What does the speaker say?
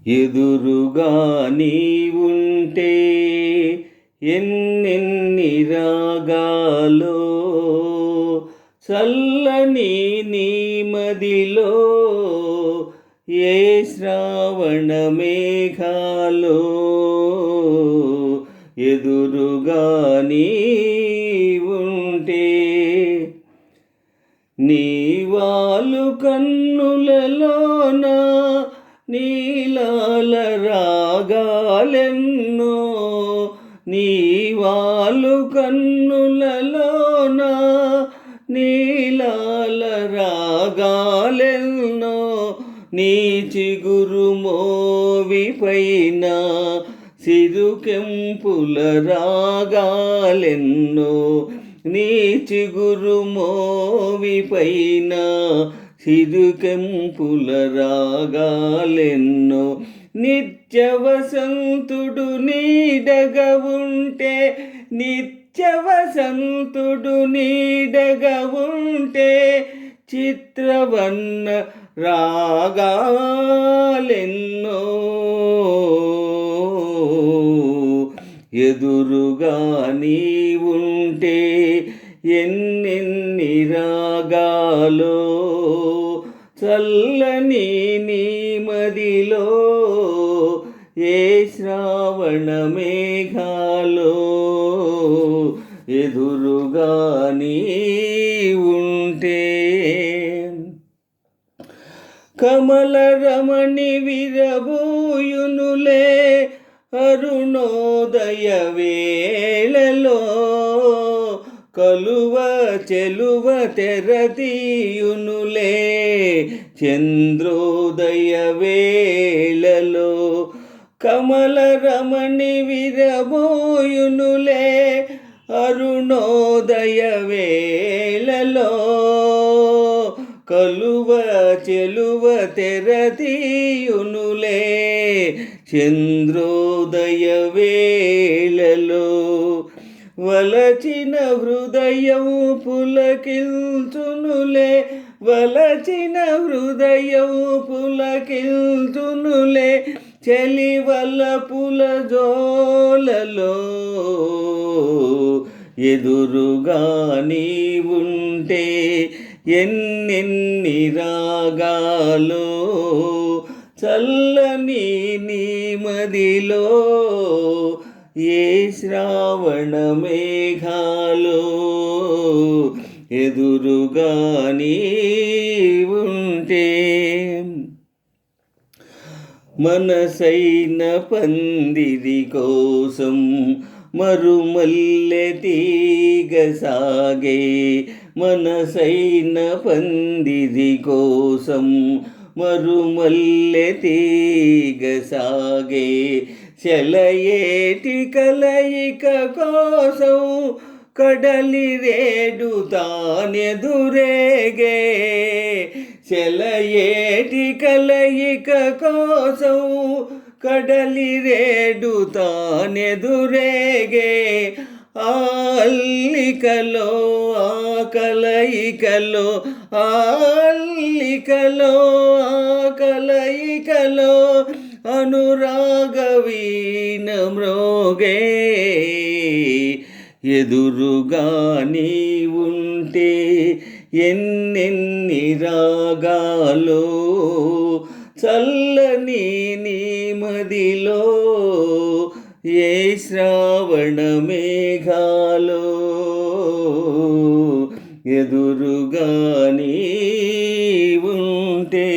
ఎదురుగా నీవుంటే ఎన్నెన్ని రాగాలో చల్లని నీ మదిలో ఏ శ్రావణ మేఘాలో ఎదురుగా నీవుంటే నీవాలు కన్నులలోన నీలాల రాగాలెన్నో నీవాలు కన్నులలోన నీలాల రాగాలెన్నో నీ చిగురు మోవిపైన సిరుకెంపుల రాగాలెన్నో నీ చిగురు మోవిపైన సిరుకెంపుల రాగాలెన్నో నిత్య వసంతుడు నీడగా ఉంటే నిత్య వసంతుడు నీడగా ఉంటే చిత్రవర్ణ రాగాలెన్నో ఎదురుగా నీవుంటే ఎన్నెన్ని రాగాలో చల్లని నీ మదిలో ఏ శ్రావణ మేఘాలో ఎదురుగా నీవుంటే కమల రమణి విరబూయునులే అరుణోదయ వేళలో కలువ చెలువ తెరతీయునులే చంద్రోదయ వేళలో కమల రమణి విరబోయునులే అరుణోదయ వేళలో కలువ చెలువ తెరతీయునులే చంద్రోదయ వేళలో వలచిన హృదయం పులకిల్చునులే వలచిన హృదయం పులకిల్చునులే చెలివల పులజోలలో ఎదురుగా నీవుంటే ఎన్నెన్ని రాగాలో చల్లని నీ మదిలో ఏ శ్రావణ మేఘాలో ఎదురుగా నీవుంటే మనసైన పందిరి కోసం మరుమల్లె తీగ సాగే మనసైన పందిరి కోసం మరుమల్లె తీగ సాగే సెలయేటి కలయిక కోసం కడలి రేడు తానెదురేగే సెలయేటి కలయిక కోసం కడలి రేడు తానెదురేగే అల్లికలో ఆ కలయికలో అల్లికలో ఆ కలయికలో అనురాగ వీణ మ్రోగే ఎదురుగా నీవుంటే ఎన్నెన్ని రాగాలో చల్లని నీ మదిలో ఏ శ్రావణ మేఘాలో ఎదురుగా నీవుంటే